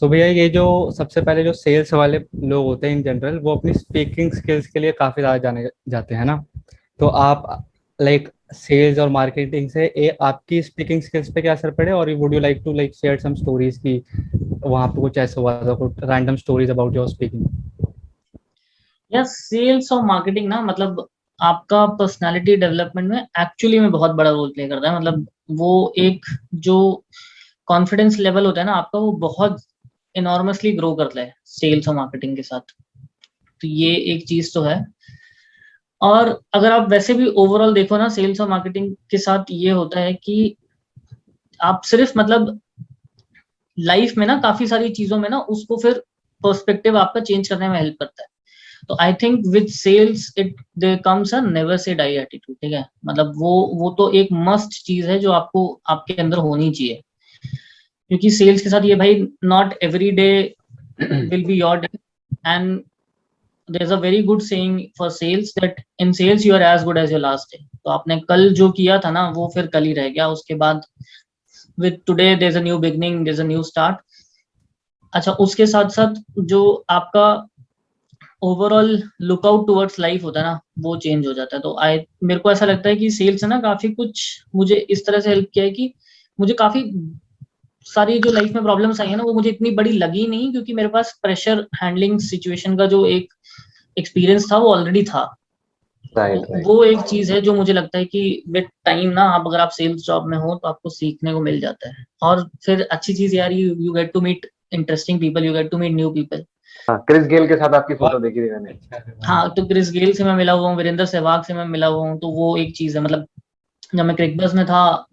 सो भैया ये जो सबसे पहले जो सेल्स वाले लोग होते हैं इन जनरल, वो अपनी स्पीकिंग स्किल्स के लिए काफी ज्यादा जाने जाते हैं ना। तो आप लाइक सेल्स और मार्केटिंग से आपकी स्पीकिंग स्किल्स पे क्या असर पड़े, और would you like to like share some stories की वहां पे कुछ ऐसा हुआ था, कुछ random stories about your speaking. या सेल्स और मार्केटिंग ना, मतलब आपका पर्सनालिटी डेवलपमेंट में एक्चुअली में बहुत बड़ा रोल प्ले करता है। मतलब वो एक जो कॉन्फिडेंस लेवल होता है ना आपका, वो बहुत इनॉर्मसली ग्रो करता है सेल्स और मार्केटिंग के साथ। तो ये एक चीज तो है। और अगर आप वैसे भी ओवरऑल देखो ना, सेल्स और मार्केटिंग के साथ ये होता है कि आप सिर्फ मतलब लाइफ में ना काफी सारी चीजों में ना उसको फिर पर्सपेक्टिव आपका चेंज करने में हेल्प करता है। तो I think with sales it there comes a never say die attitude. ठीक है, मतलब वो तो एक मस्ट चीज है जो आपको आपके अंदर होनी चाहिए, क्योंकि सेल्स के साथ ये भाई, not every day will be your day. And there is a very good saying for sales that in sales you are as good as your last day. तो आपने कल जो किया था ना, वो फिर कल ही रह गया। उसके बाद with today there is a new beginning, there is a new start. अच्छा, उसके साथ साथ जो आपका ओवरऑल लुकआउट टुवर्ड्स लाइफ होता है ना, वो चेंज हो जाता है। तो आई मेरे को ऐसा लगता है कि सेल्स है ना काफी कुछ मुझे इस तरह से हेल्प किया है कि मुझे काफी सारी जो लाइफ में प्रॉब्लम्स आई है ना, वो मुझे इतनी बड़ी लगी नहीं, क्योंकि मेरे पास प्रेशर हैंडलिंग सिचुएशन का जो एक एक्सपीरियंस था वो ऑलरेडी था। तो राइट राइट। वो एक चीज है जो मुझे लगता है कि विद टाइम ना, आप अगर आप सेल्स जॉब में हो तो आपको सीखने को मिल जाता है। और फिर अच्छी चीज यार, you get to meet interesting people, you get to meet new people. हाँ, क्रिस गेल के साथ आपकी वाह, फोटो देखी थी मैंने। अच्छा है, हाँ। हाँ, तो क्रिस गेल से मैं मिला हुआ हूँ, वीरेंद्र सहवाग से मैं मिला हुआ हूँ। तो वो एक चीज है, मतलब जब मैं क्रिकबस में था,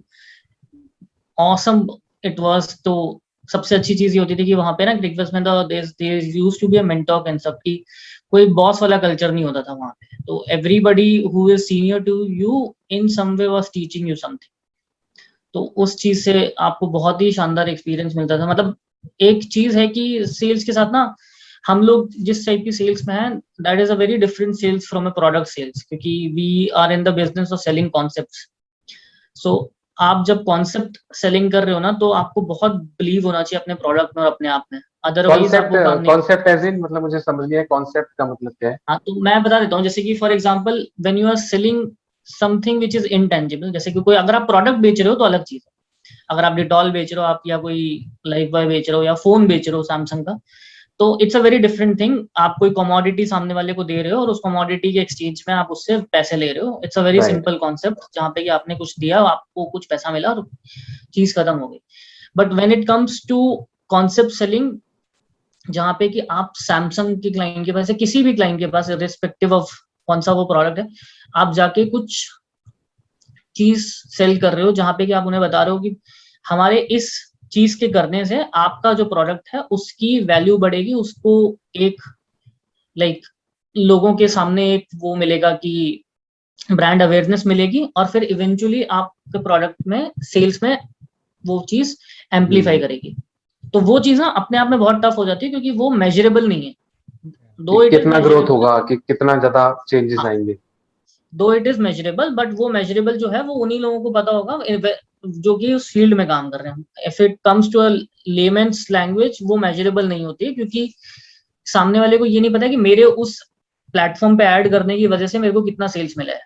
ऑसम इट वाज। तो सबसे अच्छी चीज ये होती थी कि वहां पे ना क्रिकबस में था, there used to be a mentor and सब की, कोई बॉस वाला कल्चर नहीं होता था वहां पे। तो everybody who is senior to you in some way was teaching you something. तो उस चीज से आपको बहुत ही शानदार एक्सपीरियंस मिलता था। मतलब एक चीज है कि सेल्स के साथ ना, हम लोग जिस टाइप की सेल्स में हैं, that is a very different sales from a product sales, क्योंकि we are in the business of selling concepts. So आप जब कॉन्सेप्ट सेलिंग कर रहे हो ना, तो आपको बहुत बिलीव होना चाहिए अपने प्रोडक्ट में और अपने आप में, अदरवाइज आप कॉन्सेप्ट वो काम नहीं कर। कॉन्सेप्ट एज इन मतलब मुझे समझ नहीं है कॉन्सेप्ट का मतलब क्या है। हाँ, तो मैं बता देता हूँ। जैसे कि for example when you are selling something which is intangible, जैसे कि कोई, अगर आप प्रोडक्ट बेच रहे हो तो अलग चीज है। अगर आप डिटॉल बेच रहे हो, आप या कोई लाइफ बॉय बेच रहे हो, या फोन बेच रहे हो सैमसंग का, तो it's a very different thing. आप कोई कमोडिटी सामने वाले को दे रहे हो और उस कमोडिटी के एक्सचेंज में आप उससे पैसे ले रहे हो। It's a very right. Simple concept, जहाँ पे कि आपने कुछ दिया, आपको कुछ पैसा मिला और चीज खत्म हो गई। But when it comes to concept selling, जहाँ पे कि आप सैमसंग के क्लाइंट के पास या किसी भी क्लाइंट के पास, रिस्पेक्टिव ऑफ कौन सा वो प्रोडक्ट है, आप जाके कुछ चीज सेल कर रहे हो, जहाँ पे कि आप उन्हें बता रहे हो कि हमारे इस चीज के करने से आपका जो प्रोडक्ट है उसकी वैल्यू बढ़ेगी, उसको एक लाइक लोगों के सामने एक वो मिलेगा कि ब्रांड अवेयरनेस मिलेगी, और फिर इवेंचुअली आपके प्रोडक्ट में सेल्स में वो चीज एम्पलीफाई हम्म। करेगी। तो वो चीज ना अपने आप में बहुत टफ हो जाती है, क्योंकि वो मेजरेबल नहीं है। कि दो इट इज कितना ग्रोथ मेजरेबल। होगा, कि कितना ज्यादा चेंजेस आएंगे। दो इट इज मेजरेबल, बट वो मेजरेबल जो है वो उन्हीं लोगों को पता होगा जो कि उस फील्ड में काम कर रहे हैं। If it comes to a layman's language, वो मेजरेबल नहीं होती है, क्योंकि सामने वाले को ये नहीं पता कि मेरे उस प्लेटफॉर्म पे ऐड करने की वजह से मेरे को कितना सेल्स मिला है।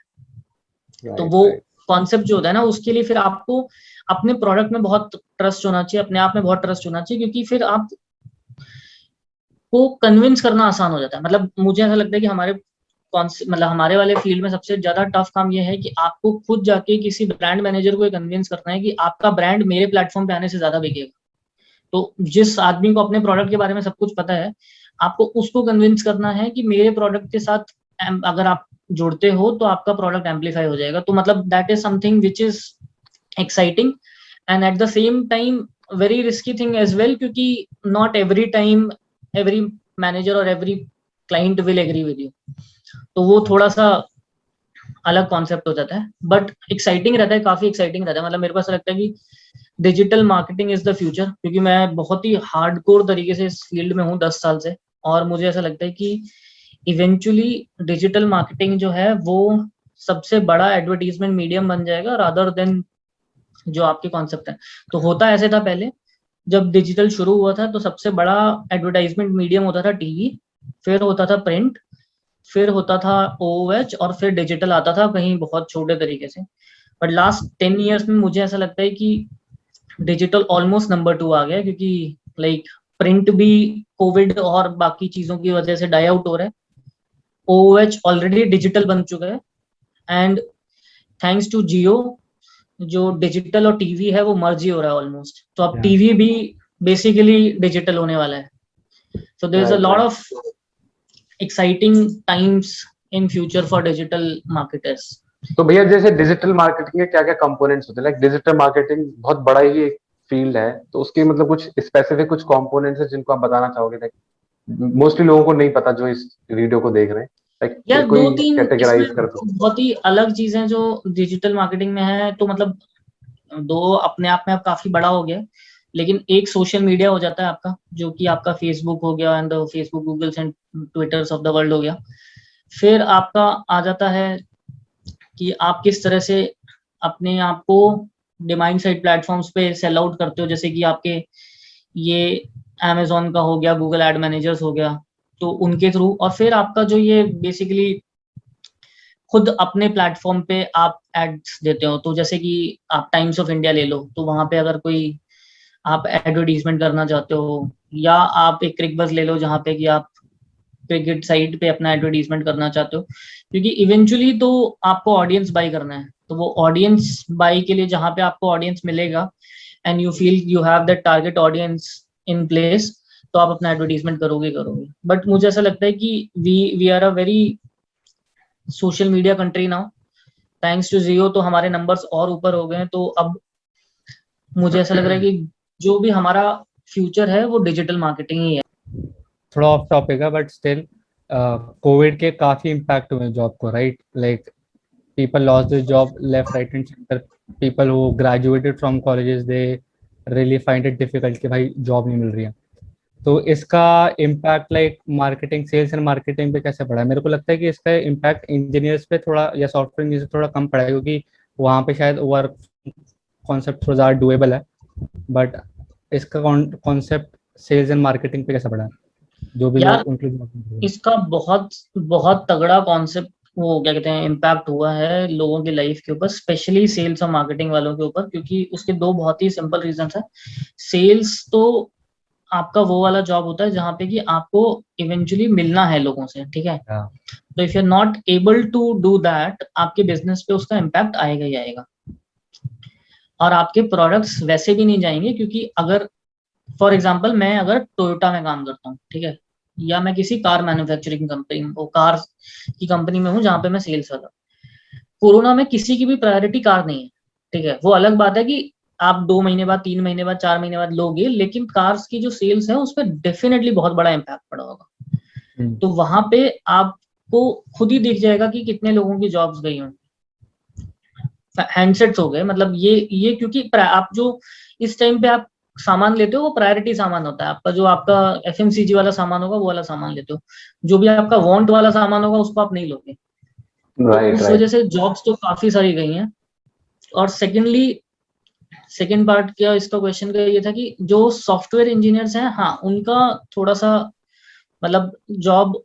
तो राइट वो राइट। कॉन्सेप्ट जो होता है ना, उसके लिए फिर आपको अपने प्रोडक्ट में बहुत ट्रस्ट होना चाहिए, अपने आप में बहुत ट्रस्ट होना चाहिए, क्योंकि फिर आप को कन्विंस करना आसान हो जाता है। मतलब मुझे ऐसा लगता है कि हमारे मतलब हमारे वाले फील्ड में सबसे ज्यादा टफ काम यह है कि आपको खुद जाके किसी ब्रांड मैनेजर को कन्विंस करना है कि आपका ब्रांड मेरे प्लेटफॉर्म पे आने से ज्यादा बिकेगा। तो जिस आदमी को अपने प्रोडक्ट के बारे में सब कुछ पता है, आपको उसको कन्विंस करना है कि मेरे प्रोडक्ट के साथ अगर आप जुड़ते हो तो आपका प्रोडक्ट एम्पलीफाई हो जाएगा। तो मतलब that is something which is exciting, and at the same time very risky thing as well, क्योंकि not every time every manager और every client will agree with you. तो वो थोड़ा सा अलग कॉन्सेप्ट हो जाता है, बट एक्साइटिंग रहता है, काफी एक्साइटिंग रहता है। मतलब मेरे को ऐसा लगता है कि digital marketing is the future, क्योंकि मैं बहुत ही हार्डकोर तरीके से इस फील्ड में हूँ 10 साल से। और मुझे ऐसा लगता है कि इवेंचुअली डिजिटल मार्केटिंग जो है वो सबसे बड़ा एडवर्टीजमेंट मीडियम बन जाएगा, रादर देन जो आपके कॉन्सेप्ट है। तो होता ऐसे था पहले जब डिजिटल शुरू हुआ था तो सबसे बड़ा एडवर्टाइजमेंट मीडियम होता था टीवी, फिर होता था प्रिंट, फिर होता था ओएच, और फिर डिजिटल आता था कहीं बहुत छोटे तरीके से। बट लास्ट 10 ईयर्स में मुझे ऐसा लगता है कि डिजिटल ऑलमोस्ट नंबर 2 आ गया, क्योंकि लाइक प्रिंट भी कोविड और बाकी चीजों की वजह से डाई आउट हो रहा है। ओएच ऑलरेडी डिजिटल बन चुका है, एंड थैंक्स टू जियो जो डिजिटल और टीवी है वो मर्ज ही हो रहा है ऑलमोस्ट। तो अब टीवी भी बेसिकली डिजिटल होने वाला है। So there is a lot of exciting times in future for digital marketers. तो भैया जैसे डिजिटल मार्केटिंग के क्या क्या कंपोनेंट्स होते हैं? लाइक डिजिटल मार्केटिंग बहुत बड़ा ही एक फील्ड है, तो उसके मतलब कुछ स्पेसिफिक कुछ कंपोनेंट्स है जिनको आप बताना चाहोगे? लाइक मोस्टली लोगों को नहीं पता जो इस वीडियो को देख रहे हैं, लाइक यार कोई 2-3 इसमें कैटेगराइज कर दो। बहुत ही अलग चीजें जो डिजिटल मार्केटिंग में है, तो मतलब दो अपने आप में अब काफी बड़ा हो गया, लेकिन एक सोशल मीडिया हो जाता है आपका, जो कि आपका फेसबुक हो गया, and Facebook, Googles and Twitters of the world हो गया। फिर आपका आ जाता है कि आप किस तरह से अपने आप को डिमांड साइड प्लेटफॉर्म्स पे सेल आउट करते हो, जैसे कि आपके ये Amazon का हो गया, गूगल एड मैनेजर्स हो गया, तो उनके थ्रू। और फिर आपका जो ये बेसिकली खुद अपने प्लेटफॉर्म पे आप एड्स देते हो, तो जैसे कि आप टाइम्स ऑफ इंडिया ले लो, तो वहां पे अगर कोई आप एडवर्टीजमेंट करना चाहते हो, या आप एक क्रिकबज़ ले लो जहाँ पे कि आप क्रिकेट साइट पे अपना एडवर्टीजमेंट करना चाहते हो, क्योंकि इवेंचुअली तो आपको ऑडियंस बाय करना है। तो वो ऑडियंस बाय के लिए जहाँ पे आपको ऑडियंस मिलेगा, and you feel you have that target audience in place, तो आप अपना एडवर्टीजमेंट करोगे। बट मुझे ऐसा लगता है कि we are a very social media country now, thanks to Jio, तो हमारे नंबर्स और ऊपर हो गए हैं। तो अब मुझे ऐसा लग रहा है कि जो भी हमारा फ्यूचर है वो डिजिटल मार्केटिंग ही है। थोड़ा ऑफ टॉपिक है बट स्टिल कोविड के काफी इम्पैक्ट हुए जॉब को, right? Like people lost their job left, right and center. People who graduated from colleges, they really find it difficult कि भाई जॉब नहीं मिल रही है। तो इसका impact like marketing, sales and marketing पे कैसे पड़ा है? मेरे को लगता है कि इसका इम्पैक्ट इंजीनियर्स पे थोड़ा, या सॉफ्टवेयर इंजीनियर थोड़ा कम पड़ा है, क्योंकि वहाँ पे शायद वर्क कॉन्सेप्ट थोड़ा ज़्यादा डुएबल है। बट इसका कॉन्सेप्ट सेल्स एंड मार्केटिंग पे कैसे पड़ा है, जो भी यार लोग उनके? इसका बहुत बहुत तगड़ा कॉन्सेप्ट, वो क्या कहते हैं, इम्पैक्ट हुआ है लोगों की लाइफ के ऊपर, स्पेशली सेल्स और मार्केटिंग वालों के ऊपर, क्योंकि उसके दो बहुत ही सिंपल रीजन है। सेल्स तो आपका वो वाला जॉब होता है जहाँ पे कि आपको इवेंचुअली मिलना है लोगों से, ठीक है? तो if you are not able to do that, आपके बिजनेस पे उसका इम्पैक्ट आएगा ही आएगा, और आपके प्रोडक्ट्स वैसे भी नहीं जाएंगे। क्योंकि अगर फॉर एग्जाम्पल मैं अगर टोयोटा में काम करता हूँ, ठीक है, या मैं किसी कार मैन्युफैक्चरिंग कंपनी, वो कार की कंपनी में हूँ जहाँ पे मैं सेल्स वाला, कोरोना में किसी की भी प्रायोरिटी कार नहीं है, ठीक है? वो अलग बात है कि आप 2 महीने बाद, 3 महीने बाद, 4 महीने बाद लोगे, लेकिन कार्स की जो सेल्स है उस पर डेफिनेटली बहुत बड़ा इम्पैक्ट पड़ा होगा। तो वहां पे आपको खुद ही दिख जाएगा कि कितने लोगों की जॉब्स गई होंगी। हैंडसेट्स हो गए, मतलब ये क्योंकि आप जो इस टाइम पे आप सामान लेते हो वो प्रायोरिटी सामान होता है आपका, जो आपका एफएमसीजी वाला सामान होगा वो वाला सामान लेते हो, जो भी आपका वांट वाला सामान होगा उसको आप नहीं लोगे। तो उस वजह से जॉब्स तो काफी सारी गई हैं। और सेकेंड पार्ट क्या इसका क्वेश्चन का ये था कि जो सॉफ्टवेयर इंजीनियर्स हैं, हाँ उनका थोड़ा सा मतलब जॉब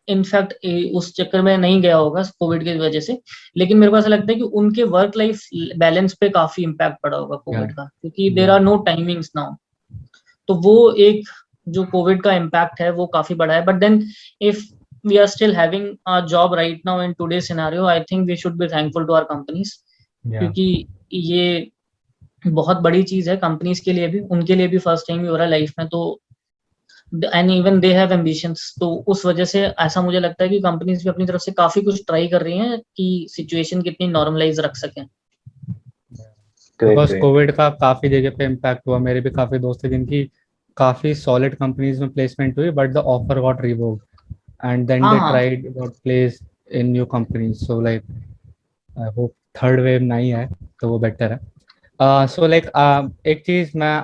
इनफैक्ट उस चक्कर में नहीं गया होगा कोविड की वजह से, लेकिन मेरे को ऐसा लगता है कि उनके वर्क लाइफ बैलेंस पे काफी इम्पैक्ट पड़ा होगा कोविड का, क्योंकि there are no timings now. तो वो एक जो कोविड का इम्पैक्ट है वो काफी बड़ा है। But then if we are still having a job right now in today scenario, I think we should be thankful to our companies, क्योंकि ये बहुत बड़ी चीज है कंपनीज के लिए भी, उनके लिए भी फर्स्ट टाइम ही हो रहा है लाइफ में। तो and even they have ambitions, तो उस वजह से ऐसा मुझे लगता है कि कंपनीज भी अपनी तरफ से काफी कुछ ट्राई कर रही हैं कि सिचुएशन कितनी नॉर्मलाइज रख सकें। बिकॉज कोविड का काफी जगह पे इम्पैक्ट हुआ। मेरे भी काफी दोस्त हैं जिनकी काफी सॉलिड कंपनीज में प्लेसमेंट हुई, but the offer got revoked and then they tried got place in new companies. So like I hope third wave नहीं है तो वो बेटर है। सो लाइक एक चीज मैं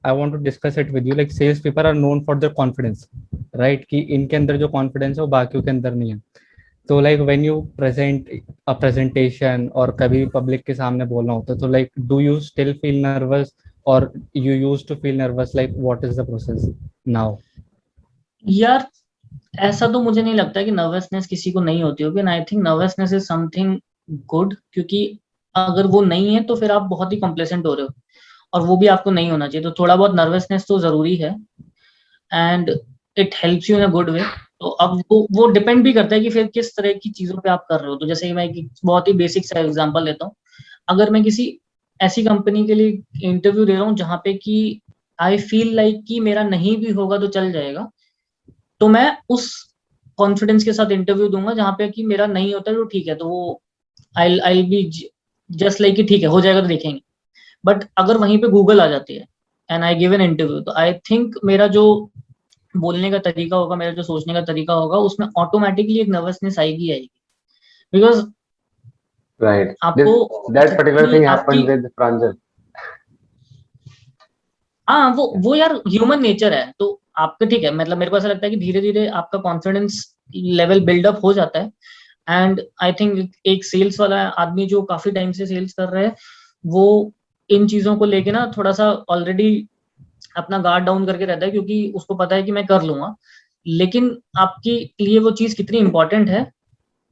I want to discuss it with you. Like sales people are known for their confidence, right? कि इनके अंदर जो कॉन्फिडेंस है वो बाकियों के अंदर नहीं है। तो like when you present a presentation और कभी पब्लिक के सामने बोलना होता है, तो like do you still feel nervous और you used to feel nervous, like what is the process now? यार ऐसा तो मुझे नहीं लगता कि नर्वसनेस किसी को नहीं होती होगी, and I think nervousness is something good, क्योंकि अगर वो नहीं है तो फिर आप बहुत ही कॉम्प्लेसेंट हो रहे हो, और वो भी आपको नहीं होना चाहिए। तो थोड़ा बहुत नर्वसनेस तो जरूरी है, and it helps you in a good way. तो अब वो डिपेंड भी करता है कि फिर किस तरह की चीजों पे आप कर रहे हो। तो जैसे कि मैं एक बहुत ही बेसिक सा एग्जांपल लेता हूँ, अगर मैं किसी ऐसी कंपनी के लिए इंटरव्यू दे रहा हूँ जहाँ पे कि आई फील लाइक कि मेरा नहीं भी होगा तो चल जाएगा, तो मैं उस कॉन्फिडेंस के साथ इंटरव्यू दूंगा जहाँ पे कि मेरा नहीं होता है तो ठीक है, तो वो आई बी जस्ट लाइक कि ठीक है हो जाएगा तो देखेंगे। बट अगर वहीं पे गूगल आ जाती है and I give an interview, तो आई थिंक मेरा जो बोलने का तरीका होगा, मेरा जो सोचने का तरीका होगा, उसमें ऑटोमेटिकली एक नर्वसनेस आएगी आएगी, बिकॉज Right. आपको That particular जितनी thing आपकी, happened with Pranjal. हाँ वो यार ह्यूमन नेचर है। तो आपका ठीक है, मतलब मेरे को ऐसा लगता है कि धीरे धीरे आपका कॉन्फिडेंस लेवल बिल्डअप हो जाता है। एंड आई थिंक एक सेल्स वाला आदमी जो काफी टाइम से सेल्स कर रहा है, वो इन चीजों को लेके ना थोड़ा सा ऑलरेडी अपना गार्ड डाउन करके रहता है, क्योंकि उसको पता है कि मैं कर लूंगा। लेकिन आपके लिए वो चीज कितनी इंपॉर्टेंट है,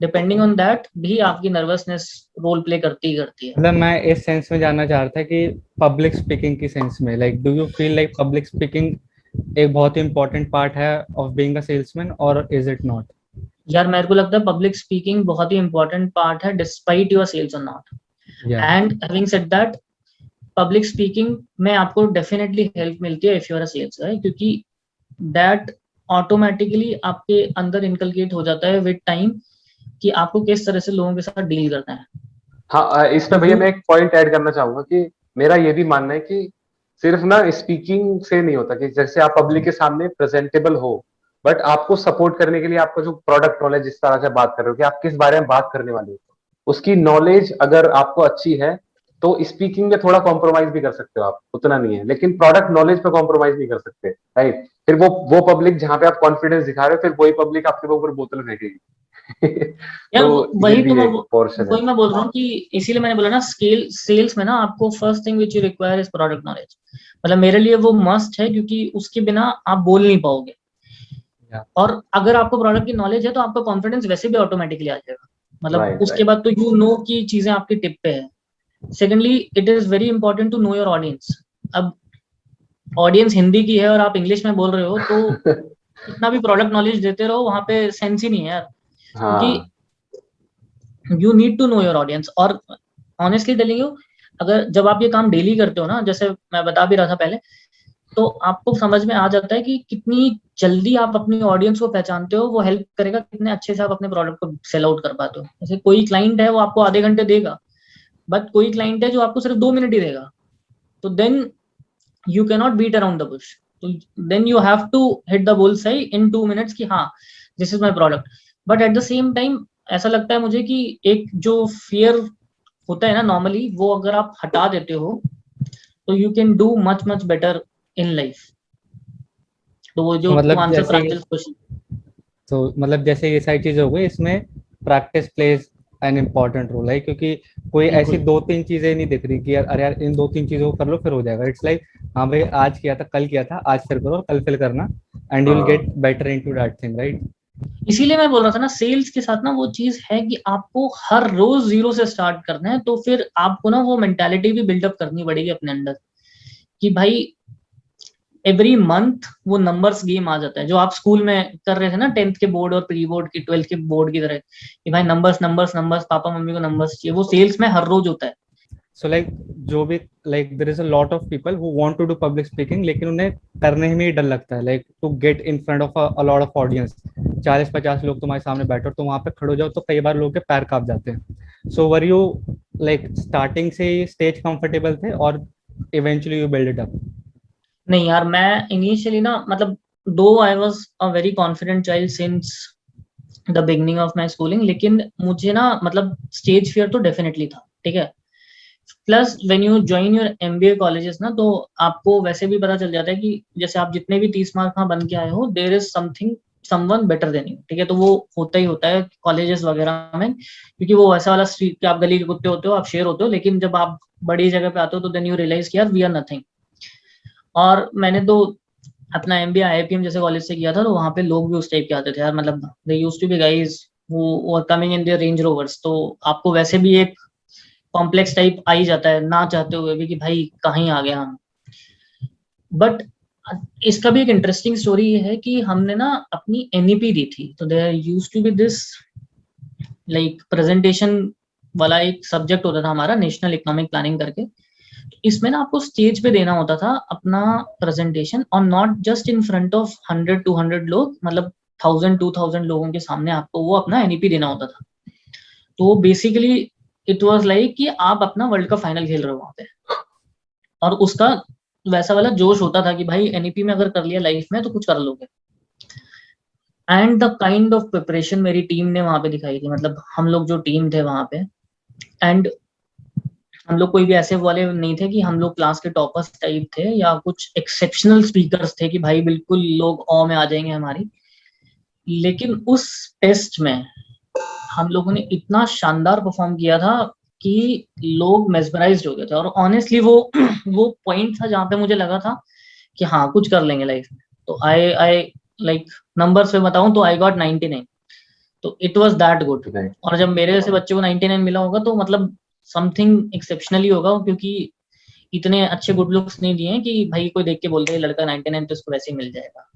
डिपेंडिंग ऑन दैट भी आपकी नर्वसनेस रोल प्ले करती ही करती है। मतलब मैं इस सेंस में जानना चाह रहा था कि पब्लिक स्पीकिंग की सेंस में, like do you feel like public speaking एक बहुत ही इंपॉर्टेंट पार्ट है ऑफ बीइंग अ सेल्समैन, और इज इट नॉट? यार मेरे को लगता है पब्लिक स्पीकिंग बहुत ही इंपॉर्टेंट पार्ट है डिस्पाइट योर सेल्स और नॉट। या and having said that, public speaking में आपको डेफिनेटली हेल्प मिलती है if you are a sales guy, क्योंकि दैट ऑटोमेटिकली आपके अंदर इनकलकेट हो जाता है विद टाइम कि आपको किस तरह से लोगों के साथ डील करना है। हाँ, इसमें भैया यू मैं एक पॉइंट ऐड करना चाहूंगा कि मेरा ये भी मानना है कि सिर्फ ना स्पीकिंग से नहीं होता, कि जैसे आप पब्लिक के सामने प्रेजेंटेबल हो, बट आपको सपोर्ट करने के लिए आपका जो प्रोडक्ट नॉलेज, जिस तरह से बात कर रहे हो कि आप किस बारे में बात करने वाले हो, उसकी नॉलेज अगर आपको अच्छी है तो स्पीकिंग में थोड़ा कॉम्प्रोमाइज भी कर सकते हो आप, उतना नहीं है, लेकिन प्रोडक्ट नॉलेज पे कॉम्प्रोमाइज नहीं कर सकते। राइट, फिर वो पब्लिक जहां पे आप कॉन्फिडेंस दिखा रहे हो, फिर वही पब्लिक आपके ऊपर बोतल फेंकेगी। यार तो ये वही तो भी एक पोर्शन है। वही मैं बोल रहा हूँ कि इसीलिए मैंने बोला ना, स्केल सेल्स में ना आपको first thing which you require is product knowledge. मतलब मेरे लिए वो मस्ट है, क्योंकि उसके बिना आप बोल नहीं पाओगे। या और अगर आपको प्रोडक्ट की नॉलेज है तो आपका कॉन्फिडेंस वैसे भी ऑटोमेटिकली आ जाएगा। मतलब राइट, उसके राइट। बाद तो यू नो कि चीजें आपकी टिप पे है। Secondly, it is very important to know your audience. अब ऑडियंस हिंदी की है और आप इंग्लिश में बोल रहे हो, तो कितना भी प्रोडक्ट नॉलेज देते रहो वहां पे सेंस ही नहीं है यार, क्योंकि हाँ, you need to know your audience. और ऑनेस्टली टेलिंग यू, अगर जब आप ये काम डेली करते हो ना, जैसे मैं बता भी रहा था पहले, तो आपको समझ में आ जाता है कि कितनी जल्दी आप अपनी ऑडियंस को पहचानते हो। वो हेल्प करेगा कितने अच्छे से आप अपने प्रोडक्ट को सेल आउट कर पाते हो। जैसे कोई क्लाइंट है वो आपको आधे घंटे देगा, बट कोई क्लाइंट है जो आपको सिर्फ 2 मिनट ही देगा, तो then you cannot beat around the bush. तो then you have to hit the bull सही इन 2 मिनट्स कि हाँ, this is my product. But at the same time ऐसा लगता है मुझे कि एक जो फियर होता है ना नॉर्मली, वो अगर आप हटा देते हो तो you can do much much better in life. तो वो तो जो टू मतलब आंसर जैसे प्रांजल क्वेश्चन। ये सारी चीजें हो गई, इसमें practice plays an important role है, क्योंकि कोई ऐसी बिल्कुल। दो तीन चीजें नहीं दिख रही कि यार अरे यार इन दो तीन चीजों को कर लो फिर हो जाएगा। इट्स लाइक हाँ भाई आज किया था, कल किया था, आज फिर करो, कल फिर करना, एंड यू विल हाँ, get better into that thing, right? इसीलिए मैं बोल रहा था ना, सेल्स के साथ ना वो चीज है कि आपको हर रोज जीरो से स्टार्ट करना है। तो फिर आपको ना वो मेंटालिटी भी बिल्डअप करनी पड़ेगी अपने अंदर कि भाई एवरी मंथ वो नंबर्स गेम आ जाता है, जो आप स्कूल में कर रहे थे ना, 10th के बोर्ड और प्री बोर्ड की, 12th के बोर्ड की तरह, कि भाई numbers numbers numbers, papa mummy को नंबर्स चाहिए। वो सेल्स में हर रोज होता है। सो लाइक जो भी like there is a lot of people who want to do public speaking, लेकिन उन्हें करने में ही डर लगता है, like to get in front of a lot of audience. 40-50 लोग तुम्हारे सामने बैठो तो वहां पे खड़े हो जाओ तो कई बार लोगों के पैर कांप जाते हैं। सो वर यू लाइक स्टार्टिंग से ही स्टेज कंफर्टेबल थे और eventually you build it up? नहीं यार, मैं इनिशियली ना, मतलब दो I was a very confident child since the beginning of my schooling, लेकिन मुझे ना मतलब स्टेज फियर तो डेफिनेटली था, ठीक है। Plus when you join your MBA colleges ना, तो आपको वैसे भी पता चल जाता है कि जैसे आप जितने भी 30 मार्क बन के आए हो, there is something someone better than you, ठीक है। तो वो होता ही होता है कॉलेजेस वगैरह में, क्योंकि वो वैसा वाला स्ट्रीट के आप गली के कुत्ते होते हो, आप शेर होते हो। लेकिन जब आप बड़ी जगह पे आते हो तो देन यू रियलाइज कि यार वी आर नथिंग। और मैंने तो अपना MBA IIPM जैसे कॉलेज से किया था, तो वहाँ पे लोग भी उस टाइप के आते थे यार, मतलब they used to be guys who were coming in their Range Rovers. तो आपको वैसे भी एक कॉम्प्लेक्स टाइप आ ही जाता है ना चाहते हुए भी कि भाई कहीं आ गया हम। बट इसका भी एक इंटरेस्टिंग स्टोरी ये है कि हमने ना अपनी NEP दी थी, तो there used to be this like presentation वाला एक सब्जेक्ट होता था हमारा, नेशनल इकोनॉमिक प्लानिंग करके। इसमें ना आपको स्टेज पे देना होता था अपना प्रेजेंटेशन, और not just in front of 100-200 लोग, मतलब 1000-2000 लोगों के सामने आपको वो अपना NEP देना होता था। तो बेसिकली इट वाज लाइक कि आप अपना वर्ल्ड कप फाइनल खेल रहे हो वहां पे, और उसका वैसा वाला जोश होता था कि भाई NEP में अगर कर लिया लाइफ में तो कुछ कर लोगे। And the kind of preparation मेरी टीम ने वहां पे दिखाई थी, मतलब हम लोग जो टीम थे वहां पे, एंड हम लोग कोई भी ऐसे वाले नहीं थे कि हम लोग क्लास के टॉपर्स टाइप थे या कुछ एक्सेप्शनल स्पीकर्स थे कि भाई बिल्कुल लोग ऑ में आ जाएंगे हमारी। लेकिन उस टेस्ट में हम लोगों ने इतना शानदार परफॉर्म किया था कि लोग मेस्मराइज्ड हो गए थे। और ऑनेस्टली वो वो पॉइंट था जहाँ पे मुझे लगा था कि हाँ कुछ कर लेंगे लाइफ में। तो आई लाइक नंबर्स पे बताऊं तो आई गॉट 99। तो इट वाज दैट गुड। और जब मेरे जैसे बच्चे को 99 मिला होगा तो मतलब समथिंग एक्सेप्शनली होगा, क्योंकि इतने अच्छे गुड लुक्स नहीं दिए हैं कि भाई कोई देख के बोल दे लड़का 99 तो इसको वैसे ही मिल जाएगा।